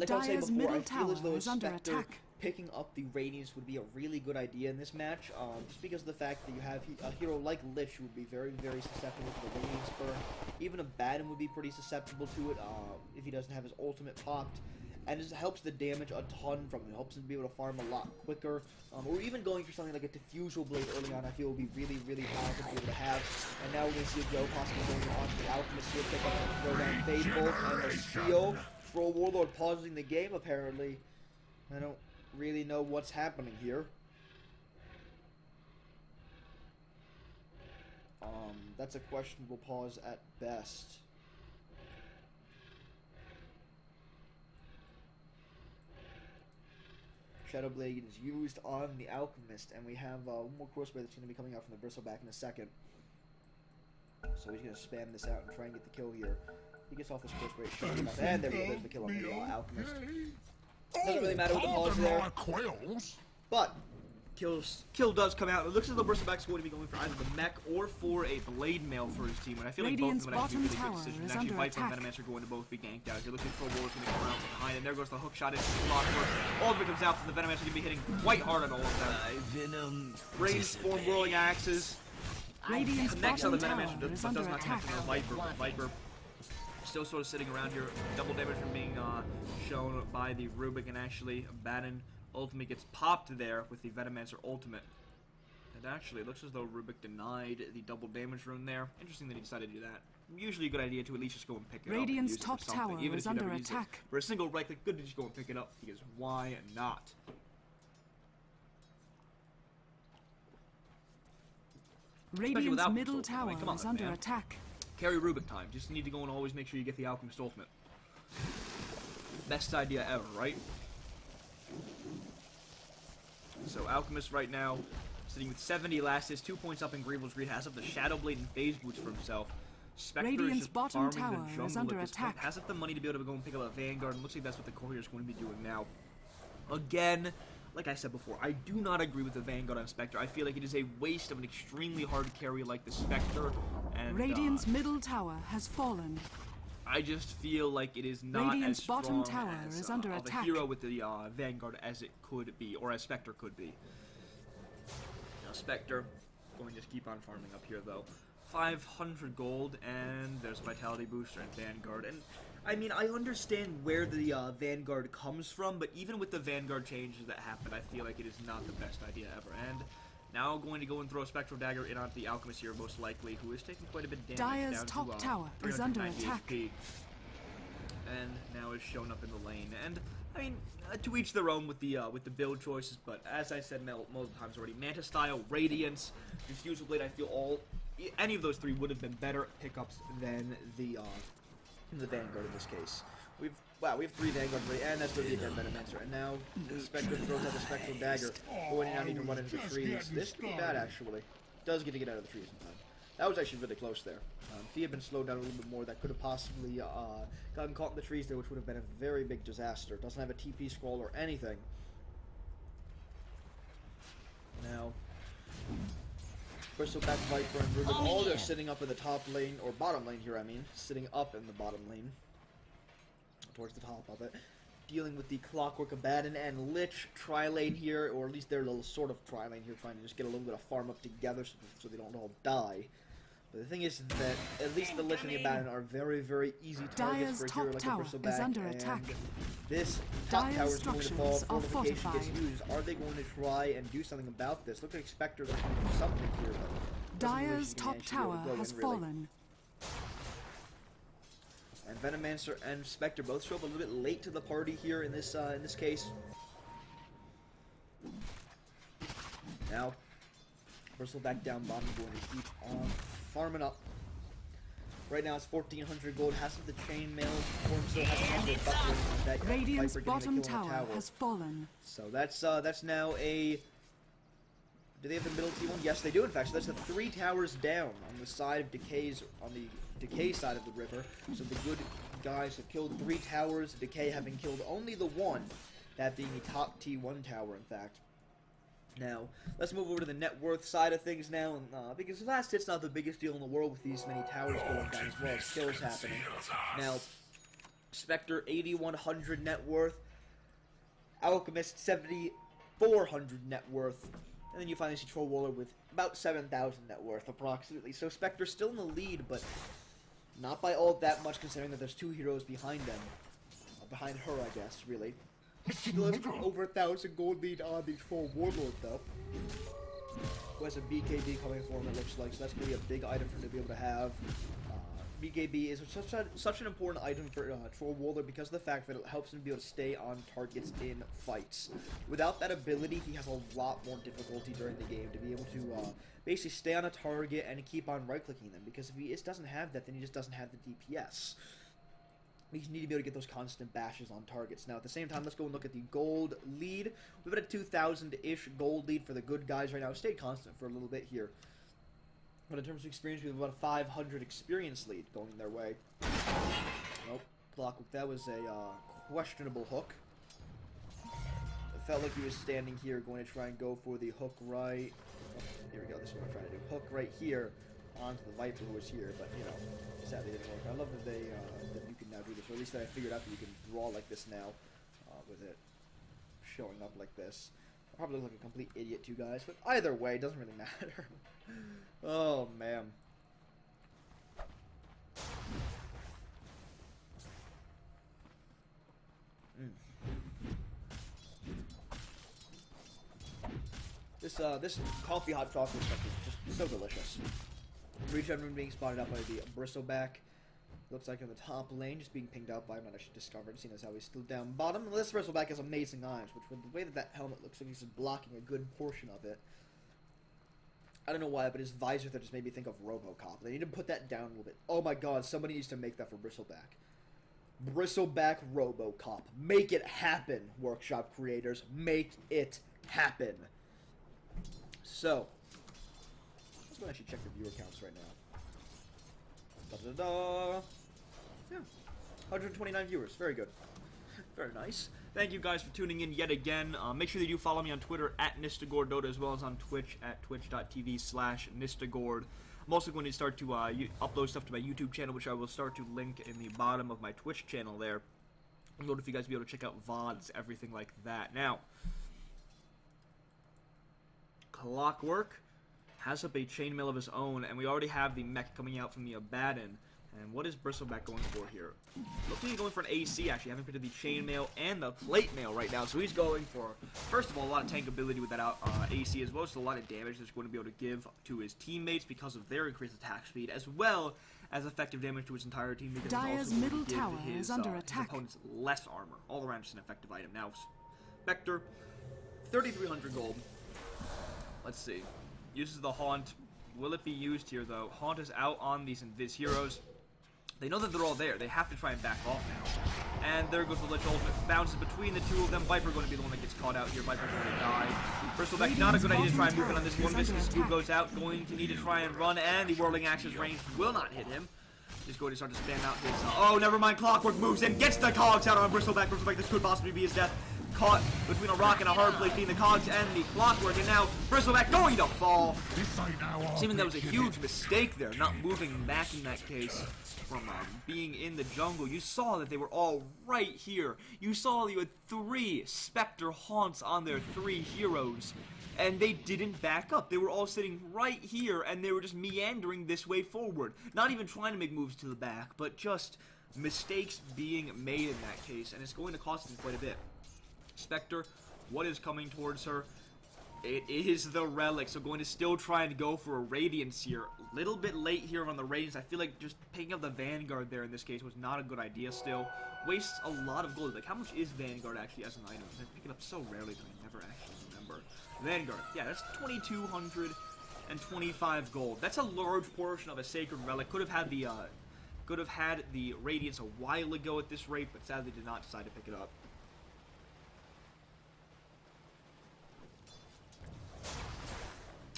like I was saying Dire's before, I middle feel as tower though is under Spectre attack. picking up the Radiance would be a really good idea in this match, just because of the fact that you have a hero like Lich who would be very, very susceptible to the Radiance burn. Even a Baden would be pretty susceptible to it if he doesn't have his ultimate popped. And it helps the damage a ton from it. It helps him be able to farm a lot quicker. Or even going for something like a Diffusal Blade early on, I feel would be really, really powerful to be able to have. And now we're going to see a Joe possibly going on to the Alchemist here, pick up and throw down Fade Bolt and a steal. Throw Warlord pausing the game, apparently. I don't really know what's happening here. That's a questionable pause at best. Shadow Blade is used on the Alchemist, and we have one more Crossblade that's going to be coming out from the Bristleback in a second. So he's going to spam this out and try and get the kill here. He gets off this Crossblade, shot him up, and there we go, there's the kill on the Alchemist. Doesn't really matter with the pause there. But kill does come out. It looks as though Bristleback's going to be going for either the mech or for a blade mail for his team. And I feel like both of them would actually be really good decisions. Actually, Viper and Venomancer are going to both be ganked out. You're looking for a Warlord going to come around from behind, and there goes the hook shot into Clockwork. All of it comes out from the Venomancer, going to be hitting quite hard on all of them. Range form whirling axes. Connects on the Venomancer, but does not connect on the Viper. Viper still sort of sitting around here. Double damage from being shown by the Rubik, and actually Baden ultimate gets popped there with the Venomancer ultimate. And actually, it looks as though Rubik denied the double damage rune there. Interesting that he decided to do that. Usually a good idea to at least just go and pick it Radiant's up. top tower is under attack. For a single right click, good to just go and pick it up, because why not? Radiant's middle tower is under attack. Carry Rubik time. Just need to go and always make sure you get the Alchemist ultimate. Best idea ever, right? So Alchemist right now sitting with 70 last hits, 2 points up in Grievel's Greed, has up the Shadow Blade and Phase Boots for himself. Spectre Radiant's is bottom farming the tower is under attack. Has up the money to be able to go and pick up a Vanguard, and looks like that's what the Courier is going to be doing now. Again, like I said before, I do not agree with the Vanguard on Spectre. I feel like it is a waste of an extremely hard carry like the Spectre. And Radiant's middle tower has fallen. I just feel like it is not Radiant's as strong bottom tower as, is under of attack. a hero with the Vanguard as it could be, or as Spectre could be. Now Spectre, going to just keep on farming up here though. 500 gold, and there's a Vitality Booster and Vanguard. And, I mean, I understand where the Vanguard comes from, but even with the Vanguard changes that happened, I feel like it is not the best idea ever. And now going to go and throw a Spectral Dagger in onto the Alchemist here, most likely, who is taking quite a bit of damage. Dire's down top to, tower is under attack. HP. And now is shown up in the lane. And I mean, to each their own with the build choices. But as I said multiple times already, Manta Style, Radiance, Diffusal Blade, I feel any of those three would have been better pickups than the Vanguard in this case. We have 3 Vanguard, and that's going to be a dead Venomancer. And now the Spectre throws out the Spectral Dagger, going now need to run into the trees. This could be bad actually. Does get to get out of the trees in time. That was actually really close there. If he had been slowed down a little bit more, that could have possibly gotten caught in the trees there, which would have been a very big disaster. Doesn't have a TP scroll or anything. Now, Bristleback, Viper, and Rubik, all they're sitting up in the top lane, or bottom lane here, I mean. Sitting up in the bottom lane. Towards the top of it. Dealing with the Clockwork, Abaddon, and Lich tri-lane here, or at least they're a little sort of tri-lane here, trying to just get a little bit of farm up together so they don't all die. But the thing is that at least the Lich and the Abaddon are very, very easy targets for a hero like a Bristleback, under attack. This top tower is going to fall, fortification gets used. Are they going to try and do something about this? Look like Spectre's going to do something here, but Dire's top tower has fallen. And Venomancer and Spectre both show up a little bit late to the party here in this case. Now, Bristleback down bottom, going to keep on farming up. Right now it's 1,400 gold. Has the chainmail for himself. Has that Radiant's bottom tower has fallen. So that's now a. Do they have the middle T1? Yes, they do. In fact, so that's the 3 towers down on the side of on the Decay side of the river. So the good guys have killed 3 towers. Decay having killed only the 1, that being a top T1 tower, in fact. Now, let's move over to the net worth side of things now, and, because last hit's not the biggest deal in the world with these many towers going down as well as kills happening. Now, Spectre 8,100 net worth. Alchemist 7,400 net worth. And then you finally see Troll Warlord with about 7,000 net worth approximately. So Spectre's still in the lead, but not by all that much considering that there's 2 heroes behind them. Behind her, I guess, really. Still has over 1,000 gold lead on the Troll Warlord, though. Who has a BKB coming for him, it looks like, so that's going to be a big item for him to be able to have. BKB is such an important item for Troll Warlord because of the fact that it helps him be able to stay on targets in fights. Without that ability, he has a lot more difficulty during the game to be able to basically stay on a target and keep on right-clicking them, because if he doesn't have that, then he just doesn't have the DPS. We need to be able to get those constant bashes on targets. Now, at the same time, let's go and look at the gold lead. We've got a 2,000-ish gold lead for the good guys right now. Stayed constant for a little bit here. But in terms of experience, we have about a 500 experience lead going their way. Nope. Clockwork, that was a questionable hook. It felt like he was standing here going to try and go for the hook right. Oh, here we go, this is what I'm trying to do. Hook right here onto the Viper who was here, but, you know, sadly didn't work. I love that that you can now do this, or at least that I figured out that you can draw like this now with it showing up like this. I probably look like a complete idiot to you guys, but either way, it doesn't really matter. Oh, man. This coffee hot chocolate stuff is just so delicious. Regen rune being spotted out by the bristleback. Looks like in the top lane, just being pinged out by, I'm not actually discovered, seeing as how he's still down bottom. This bristleback has amazing eyes, which with the way that helmet looks like he's just blocking a good portion of it. I don't know why, but his visor there just made me think of RoboCop. They need to put that down a little bit. Oh my god, somebody needs to make that for Bristleback. Bristleback RoboCop. Make it happen, Workshop creators. Make it happen. So, let's go and actually check the viewer counts right now. Da-da-da. Yeah, 129 viewers. Very good. Very nice. Thank you guys for tuning in yet again. Make sure that you follow me on Twitter at NistagordDota, as well as on Twitch at twitch.tv/Nistagord. I'm also going to start to upload stuff to my YouTube channel, which I will start to link in the bottom of my Twitch channel there. I'm going to you guys be able to check out VODs, everything like that. Now, Clockwork has up a chainmail of his own, and we already have the mech coming out from the Abaddon. And what is Bristleback going for here? Looks like he's going for an AC, actually. Having pitted the chainmail and the plate mail right now. So he's going for, first of all, a lot of tank ability with that AC, as well as a lot of damage that's going to be able to give to his teammates because of their increased attack speed, as well as effective damage to his entire team. Because Dire's middle tower is under attack. His opponent's less armor. All around just an effective item. Now, Spectre, 3,300 gold. Let's see. Uses the Haunt. Will it be used here, though? Haunt is out on these Invis heroes. They know that they're all there. They have to try and back off now. And there goes the Lich Ultimate. Bounces between the two of them. Viper going to be the one that gets caught out here. Viper's going to die. Bristleback, not a good idea to try and move in on this one. Misses. Scoop goes out. Going to need to try and run. And the Whirling Axe's range will not hit him. Just going to start to spam out his... oh, never mind. Clockwork moves in. Gets the cogs out on Bristleback. Bristleback, this could possibly be his death. Caught between a rock and a hard place, being the cogs and the Clockwork, and now Bristleback going to fall. Seeming that was a huge mistake there, not moving back in that case from being in the jungle. You saw that they were all right here. You saw you had 3 Spectre Haunts on their 3 heroes, and they didn't back up. They were all sitting right here, and they were just meandering this way forward. Not even trying to make moves to the back, but just mistakes being made in that case, and it's going to cost them quite a bit. Spectre, what is coming towards her? It is the Relic, so going to still try and go for a Radiance here. A little bit late here on the Radiance. I feel like just picking up the Vanguard there in this case was not a good idea still. Wastes a lot of gold. Like, how much is Vanguard actually as an item? I pick it up so rarely that I never actually remember. Vanguard, yeah, that's 2,225 gold. That's a large portion of a Sacred Relic. Could have had the Radiance a while ago at this rate, but sadly did not decide to pick it up.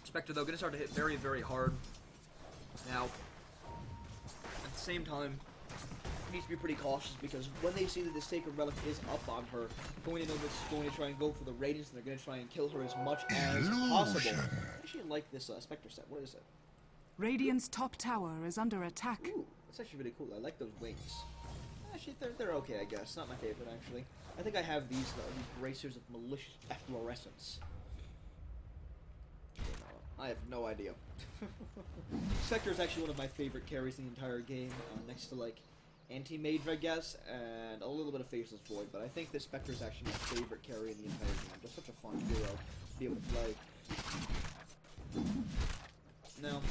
Spectre, though, going to start to hit very, very hard. Now, at the same time, he needs to be pretty cautious because when they see that the Sacred Relic is up on her, going to know this is going to try and go for the Radiance, and they're going to try and kill her as much as possible. I actually like this Spectre set. What is it? Radiant's top tower is under attack. Ooh, that's actually really cool. I like those wings. actually, they're okay, I guess. Not my favorite, actually. I think I have these, though. These bracers of malicious efflorescence. I have no idea. Spectre is actually one of my favorite carries in the entire game, next to, like, Anti-Mage, I guess, and a little bit of Faceless Void, but I think that Spectre is actually my favorite carry in the entire game. Just such a fun hero to be able to play. Now,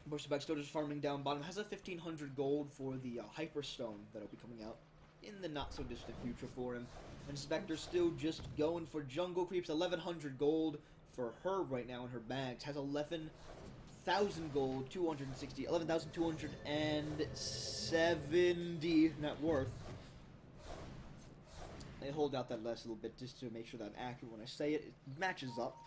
Bushback still just farming down bottom. Has a 1,500 gold for the Hyperstone that'll be coming out in the not-so-distant future for him. And Spectre still just going for jungle creeps. 1,100 gold for her right now in her bags. Has 11,000 gold, 260, 11,270 net worth. They hold out that last little bit just to make sure that I'm accurate when I say it. It matches up.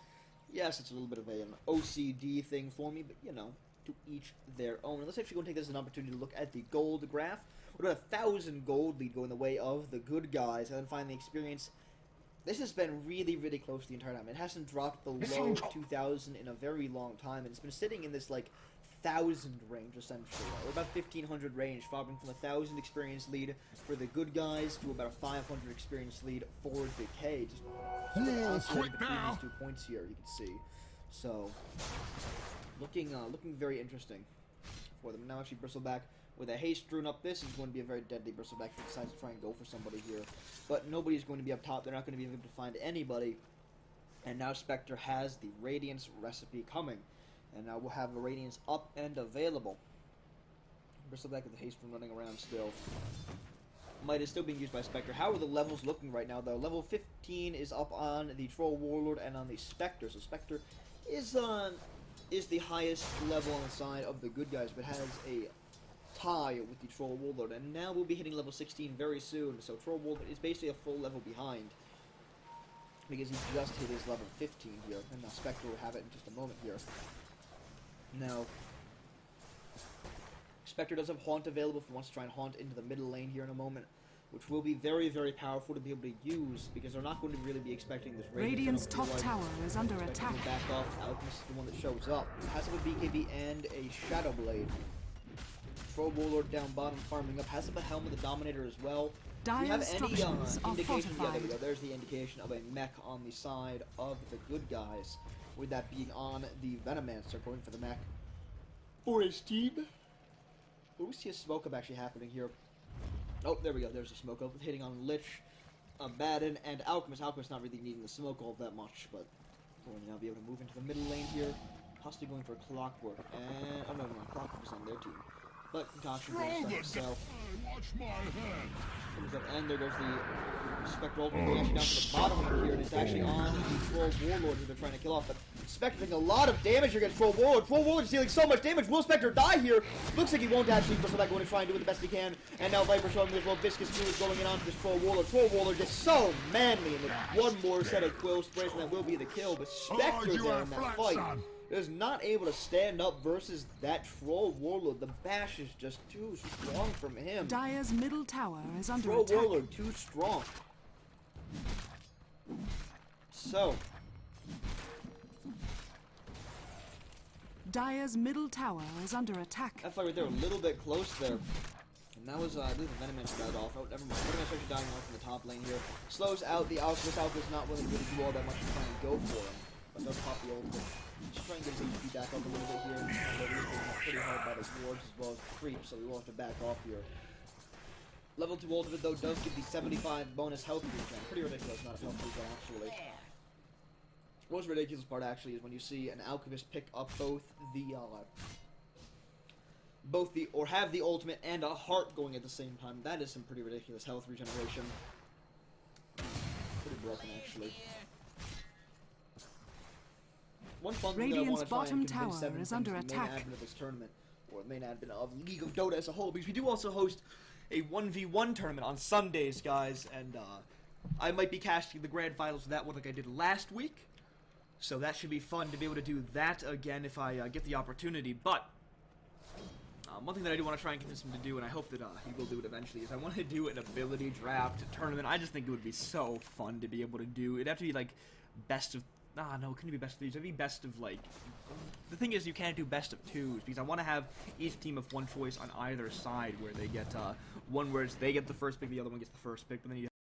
Yes, it's a little bit of an OCD thing for me, but, you know, to each their own. And let's actually go and take this as an opportunity to look at the gold graph. We're about 1,000 gold lead going the way of the good guys, and then finally experience. This has been really, really close the entire time. It hasn't dropped below 2,000 in a very long time, and it's been sitting in this, like, 1,000 range, essentially. We're about 1,500 range, farming from 1,000 experience lead for the good guys to about a 500 experience lead for Decay. Just sort of oscillating between these 2 points here, you can see. So, looking very interesting for them. Now actually Bristleback with a haste rune up. This is going to be a very deadly Bristleback if he decides to try and go for somebody here. But nobody's going to be up top. They're not going to be able to find anybody. And now Spectre has the Radiance recipe coming. And now we'll have a Radiance up and available. Bristleback with the haste rune running around still. Might is still being used by Spectre. How are the levels looking right now, though? Level 15 is up on the Troll Warlord and on the Spectre. So Spectre is the highest level on the side of the good guys, but has a tie with the Troll Warlord. And now we'll be hitting level 16 very soon. So Troll Warlord is basically a full level behind, because he just hit his level 15 here. And now Spectre will have it in just a moment here. Now, Spectre does have Haunt available if he wants to try and Haunt into the middle lane here in a moment, which will be very, very powerful to be able to use, because they're not going to really be expecting this Radiant's top tower is under attack. Back off. Alchemist is the one that shows up. Has a BKB and a Shadow Blade. Troll Warlord down bottom farming up. Has a Helm of the Dominator as well. Do you have any indication? Yeah, there we go. There's the indication of a mech on the side of the good guys, with that being on the Venomancer, going for the mech for his team. Oh, we see a smoke up actually happening here. Oh, there we go. There's a smoke up hitting on Lich, Baden, and Alchemist. Alchemist not really needing the smoke all that much, but going to now be able to move into the middle lane here. Possibly going for Clockwork. And oh no, Clockwork is on their team. But Concoction going to himself. Watch my head. And there goes the Spectre ultimate going actually down to the bottom here, and it's actually on the Troll Warlord who they're trying to kill off. But Spectre taking a lot of damage against Troll Warlord. Troll Warlord is dealing so much damage. Will Spectre die here? Looks like he won't actually. Bristleback going to try and do it the best he can. And now Viper showing me as well. Viscous Q is going in onto this Troll Warlord. Troll Warlord just so manly, and with one more set of quill sprays, and that will be the kill. But Spectre there in that fight is not able to stand up versus that Troll Warlord. The bash is just too strong from him. Dire's middle tower is under Troll attack. Warlord too strong. So, Dire's middle tower is under attack. that fight right there, a little bit close there. And that was, I believe the Venomancer died off. Oh, never mind. Venomancer actually dying off in the top lane here. Slows out the Alchemist. Alchemist not willing to really do all that much to try and go for him. But does pop the ultimate. Just try and get his HP back up a little bit here. Although he's being hit pretty hard by the wards as well as the creeps, so we will have to back off here. Level 2 ultimate, though, does give the 75 bonus health regen. Pretty ridiculous, not a health regen, actually. The most ridiculous part, actually, is when you see an Alchemist pick up both the have the ultimate and a heart going at the same time. That is some pretty ridiculous health regeneration. Pretty broken, actually. One fun thing that I want to try and convince Seven is under attack. Main admin of this tournament, or the main admin of League of Dota as a whole, because we do also host a 1v1 tournament on Sundays, guys, and I might be casting the grand finals of that one like I did last week, so that should be fun to be able to do that again if I get the opportunity. But one thing that I do want to try and convince him to do, and I hope that he will do it eventually, is I want to do an ability draft tournament. I just think it would be so fun to be able to do. It'd have to be like best of no, it couldn't be best of 3s. It'd be best of, like... The thing is, you can't do best of 2s, because I want to have each team of one choice on either side, where they get, one where they get the first pick, the other one gets the first pick, but then you